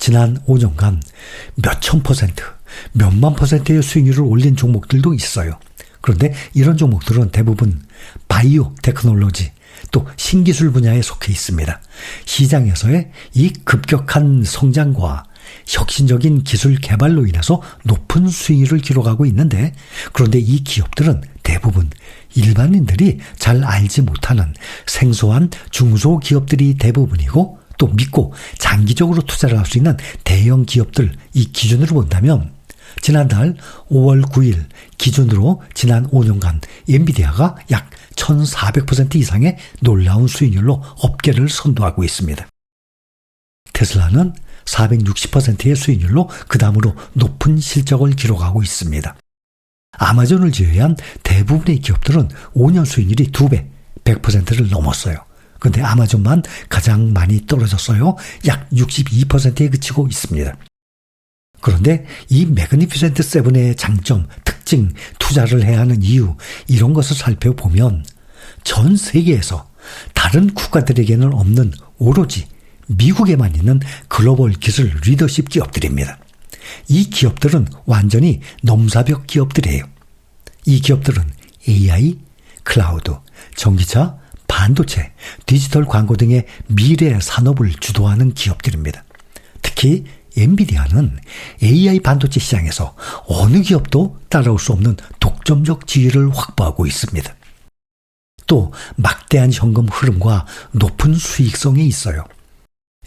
지난 5년간 몇천 퍼센트, 몇만 퍼센트의 수익률을 올린 종목들도 있어요. 그런데 이런 종목들은 대부분 바이오 테크놀로지, 또 신기술 분야에 속해 있습니다. 시장에서의 이 급격한 성장과 혁신적인 기술 개발로 인해서 높은 수익을 기록하고 있는데, 그런데 이 기업들은 대부분 일반인들이 잘 알지 못하는 생소한 중소기업들이 대부분이고, 또 믿고 장기적으로 투자를 할 수 있는 대형 기업들, 이 기준으로 본다면 지난달 5월 9일 기준으로 지난 5년간 엔비디아가 약 1400% 이상의 놀라운 수익률로 업계를 선도하고 있습니다. 테슬라는 460%의 수익률로 그 다음으로 높은 실적을 기록하고 있습니다. 아마존을 제외한 대부분의 기업들은 5년 수익률이 2배, 100%를 넘었어요. 그런데 아마존만 가장 많이 떨어졌어요. 약 62%에 그치고 있습니다. 그런데 이 매그니피센트 세븐의 장점, 특징, 투자를 해야 하는 이유, 이런 것을 살펴보면 전 세계에서 다른 국가들에게는 없는 오로지 미국에만 있는 글로벌 기술 리더십 기업들입니다. 이 기업들은 완전히 넘사벽 기업들이에요. 이 기업들은 AI, 클라우드, 전기차, 반도체, 디지털 광고 등의 미래 산업을 주도하는 기업들입니다. 특히 엔비디아는 AI 반도체 시장에서 어느 기업도 따라올 수 없는 독점적 지위를 확보하고 있습니다. 또 막대한 현금 흐름과 높은 수익성에 있어요.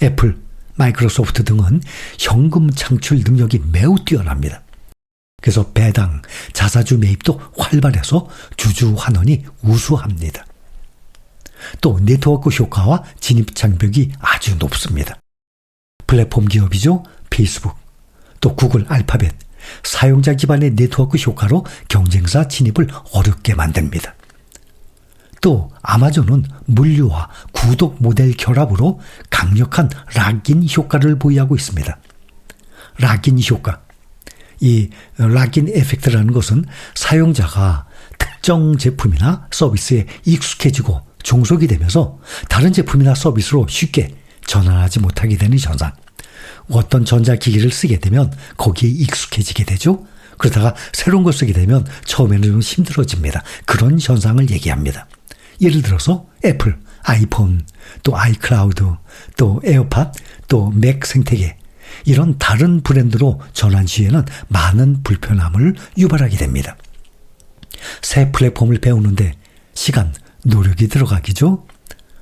애플, 마이크로소프트 등은 현금 창출 능력이 매우 뛰어납니다. 그래서 배당, 자사주 매입도 활발해서 주주 환원이 우수합니다. 또 네트워크 효과와 진입 장벽이 아주 높습니다. 플랫폼 기업이죠. 페이스북, 또 구글, 알파벳, 사용자 기반의 네트워크 효과로 경쟁사 진입을 어렵게 만듭니다. 또 아마존은 물류와 구독 모델 결합으로 강력한 락인 효과를 보유하고 있습니다. 락인 효과, 이 락인 에펙트라는 것은 사용자가 특정 제품이나 서비스에 익숙해지고 종속이 되면서 다른 제품이나 서비스로 쉽게 전환하지 못하게 되는 현상. 어떤 전자기기를 쓰게 되면 거기에 익숙해지게 되죠. 그러다가 새로운 걸 쓰게 되면 처음에는 좀 힘들어집니다. 그런 현상을 얘기합니다. 예를 들어서 애플, 아이폰, 또 아이클라우드, 또 에어팟, 또 맥 생태계, 이런 다른 브랜드로 전환 시에는 많은 불편함을 유발하게 됩니다. 새 플랫폼을 배우는데 시간, 노력이 들어가기죠.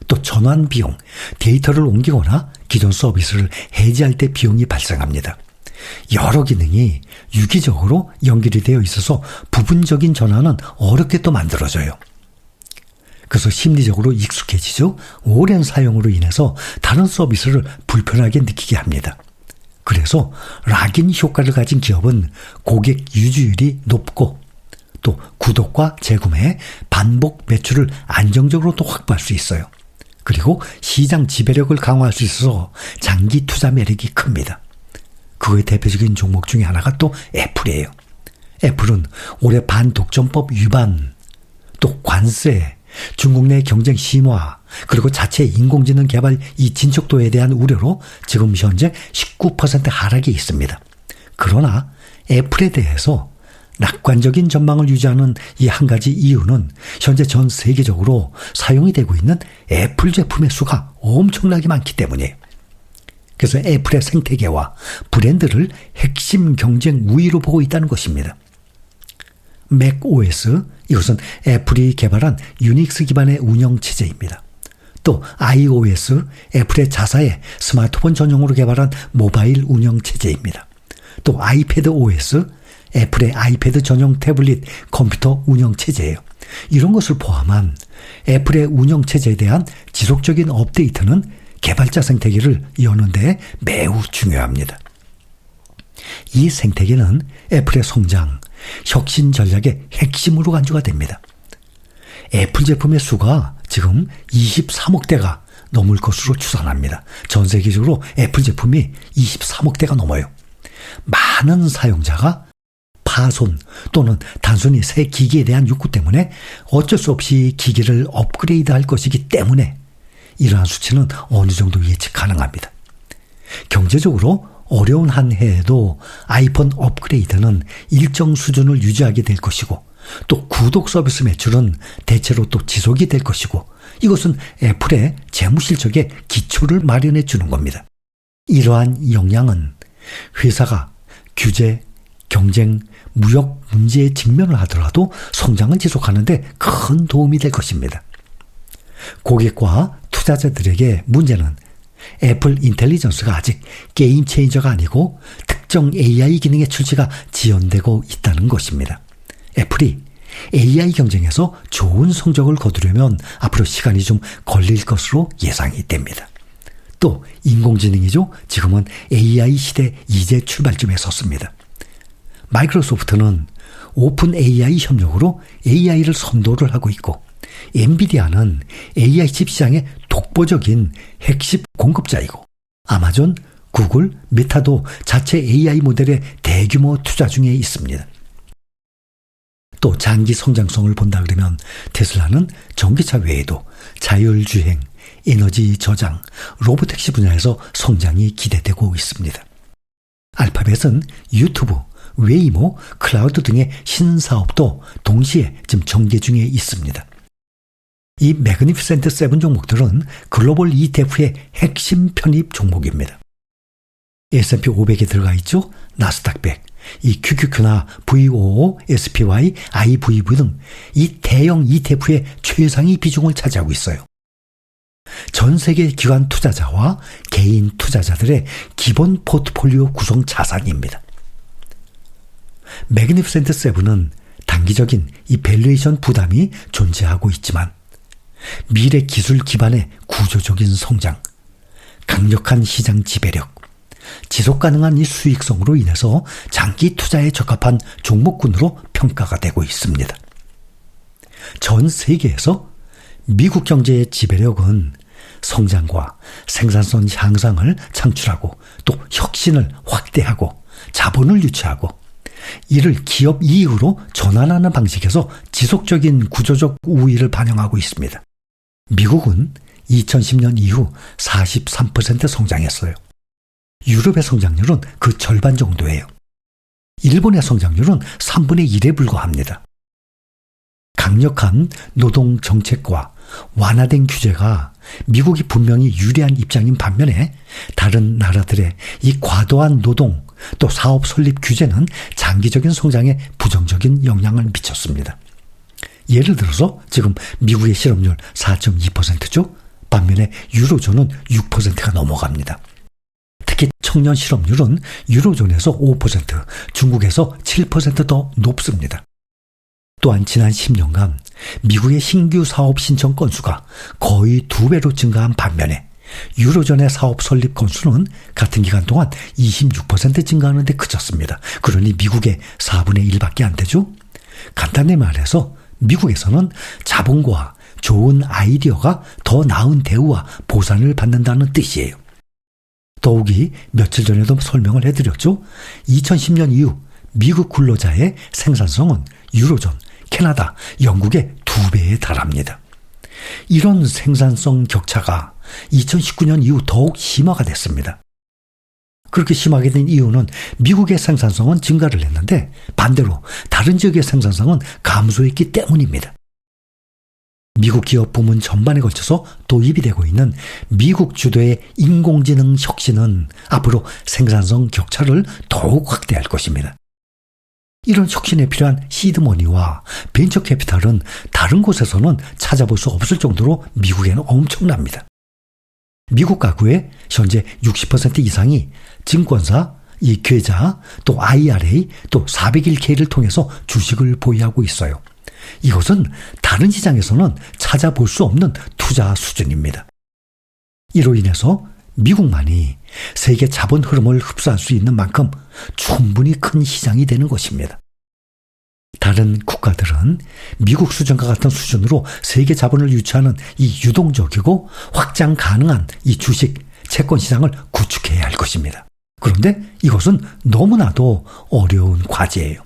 또 전환 비용, 데이터를 옮기거나 기존 서비스를 해지할 때 비용이 발생합니다. 여러 기능이 유기적으로 연결이 되어 있어서 부분적인 전환은 어렵게 또 만들어져요. 그래서 심리적으로 익숙해지죠. 오랜 사용으로 인해서 다른 서비스를 불편하게 느끼게 합니다. 그래서 락인 효과를 가진 기업은 고객 유지율이 높고, 또 구독과 재구매, 반복 매출을 안정적으로 또 확보할 수 있어요. 그리고 시장 지배력을 강화할 수 있어서 장기 투자 매력이 큽니다. 그의 대표적인 종목 중에 하나가 또 애플이에요. 애플은 올해 반독점법 위반, 또 관세, 중국 내 경쟁 심화, 그리고 자체 인공지능 개발 이 진척도에 대한 우려로 지금 현재 19% 하락에 있습니다. 그러나 애플에 대해서 낙관적인 전망을 유지하는 이 한 가지 이유는 현재 전 세계적으로 사용이 되고 있는 애플 제품의 수가 엄청나게 많기 때문이에요. 그래서 애플의 생태계와 브랜드를 핵심 경쟁 우위로 보고 있다는 것입니다. 맥OS, 이것은 애플이 개발한 유닉스 기반의 운영체제입니다. 또 iOS, 애플의 자사의 스마트폰 전용으로 개발한 모바일 운영체제입니다. 또 아이패드 OS, 애플의 아이패드 전용 태블릿 컴퓨터 운영체제예요. 이런 것을 포함한 애플의 운영체제에 대한 지속적인 업데이트는 개발자 생태계를 여는 데 매우 중요합니다. 이 생태계는 애플의 성장, 혁신 전략의 핵심으로 간주가 됩니다. 애플 제품의 수가 지금 23억 대가 넘을 것으로 추산합니다. 전 세계적으로 애플 제품이 23억 대가 넘어요. 많은 사용자가 파손 또는 단순히 새 기기에 대한 욕구 때문에 어쩔 수 없이 기기를 업그레이드할 것이기 때문에 이러한 수치는 어느 정도 예측 가능합니다. 경제적으로 어려운 한 해에도 아이폰 업그레이드는 일정 수준을 유지하게 될 것이고 또 구독 서비스 매출은 대체로 또 지속이 될 것이고 이것은 애플의 재무 실적에 기초를 마련해 주는 겁니다. 이러한 역량은 회사가 규제, 경쟁, 무역 문제에 직면을 하더라도 성장을 지속하는 데 큰 도움이 될 것입니다. 고객과 투자자들에게 문제는 애플 인텔리전스가 아직 게임 체인저가 아니고 특정 AI 기능의 출시가 지연되고 있다는 것입니다. 애플이 AI 경쟁에서 좋은 성적을 거두려면 앞으로 시간이 좀 걸릴 것으로 예상이 됩니다. 또 인공지능이죠. 지금은 AI 시대 이제 출발점에 섰습니다. 마이크로소프트는 오픈 AI 협력으로 AI를 선도를 하고 있고 엔비디아는 AI 칩 시장의 독보적인 핵심 공급자이고 아마존, 구글, 메타도 자체 AI 모델에 대규모 투자 중에 있습니다. 또 장기 성장성을 본다 그러면 테슬라는 전기차 외에도 자율주행, 에너지 저장, 로보택시 분야에서 성장이 기대되고 있습니다. 알파벳은 유튜브, 웨이모, 클라우드 등의 신사업도 동시에 지금 전개 중에 있습니다. 이 매그니피센트 7 종목들은 글로벌 ETF의 핵심 편입 종목입니다. S&P 500에 들어가 있죠. 나스닥 100, 이 QQQ나 VOO, SPY, IVV 등 이 대형 ETF의 최상위 비중을 차지하고 있어요. 전 세계 기관 투자자와 개인 투자자들의 기본 포트폴리오 구성 자산입니다. 매그니피센트 7은 단기적인 이 밸류에이션 부담이 존재하고 있지만 미래 기술 기반의 구조적인 성장, 강력한 시장 지배력, 지속 가능한 이 수익성으로 인해서 장기 투자에 적합한 종목군으로 평가가 되고 있습니다. 전 세계에서 미국 경제의 지배력은 성장과 생산성 향상을 창출하고 또 혁신을 확대하고 자본을 유치하고 이를 기업 이익으로 전환하는 방식에서 지속적인 구조적 우위를 반영하고 있습니다. 미국은 2010년 이후 43% 성장했어요. 유럽의 성장률은 그 절반 정도예요. 일본의 성장률은 3분의 1에 불과합니다. 강력한 노동 정책과 완화된 규제가 미국이 분명히 유리한 입장인 반면에 다른 나라들의 이 과도한 노동 또 사업 설립 규제는 장기적인 성장에 부정적인 영향을 미쳤습니다. 예를 들어서 지금 미국의 실업률 4.2%죠. 반면에 유로존은 6%가 넘어갑니다. 특히 청년 실업률은 유로존에서 5%, 중국에서 7% 더 높습니다. 또한 지난 10년간 미국의 신규 사업 신청 건수가 거의 2배로 증가한 반면에 유로존의 사업 설립 건수는 같은 기간 동안 26% 증가하는 데 그쳤습니다. 그러니 미국의 4분의 1밖에 안 되죠. 간단히 말해서 미국에서는 자본과 좋은 아이디어가 더 나은 대우와 보상을 받는다는 뜻이에요. 더욱이 며칠 전에도 설명을 해드렸죠. 2010년 이후 미국 근로자의 생산성은 유로존, 캐나다, 영국의 2배에 달합니다. 이런 생산성 격차가 2019년 이후 더욱 심화가 됐습니다. 그렇게 심하게 된 이유는 미국의 생산성은 증가를 했는데 반대로 다른 지역의 생산성은 감소했기 때문입니다. 미국 기업 부문 전반에 걸쳐서 도입이 되고 있는 미국 주도의 인공지능 혁신은 앞으로 생산성 격차를 더욱 확대할 것입니다. 이런 혁신에 필요한 시드머니와 벤처 캐피탈은 다른 곳에서는 찾아볼 수 없을 정도로 미국에는 엄청납니다. 미국 가구의 현재 60% 이상이 증권사, 이 계좌, 또 IRA, 또 401k를 통해서 주식을 보유하고 있어요. 이것은 다른 시장에서는 찾아볼 수 없는 투자 수준입니다. 이로 인해서 미국만이 세계 자본 흐름을 흡수할 수 있는 만큼 충분히 큰 시장이 되는 것입니다. 다른 국가들은 미국 수준과 같은 수준으로 세계 자본을 유치하는 이 유동적이고 확장 가능한 이 주식, 채권 시장을 구축해야 할 것입니다. 그런데 이것은 너무나도 어려운 과제예요.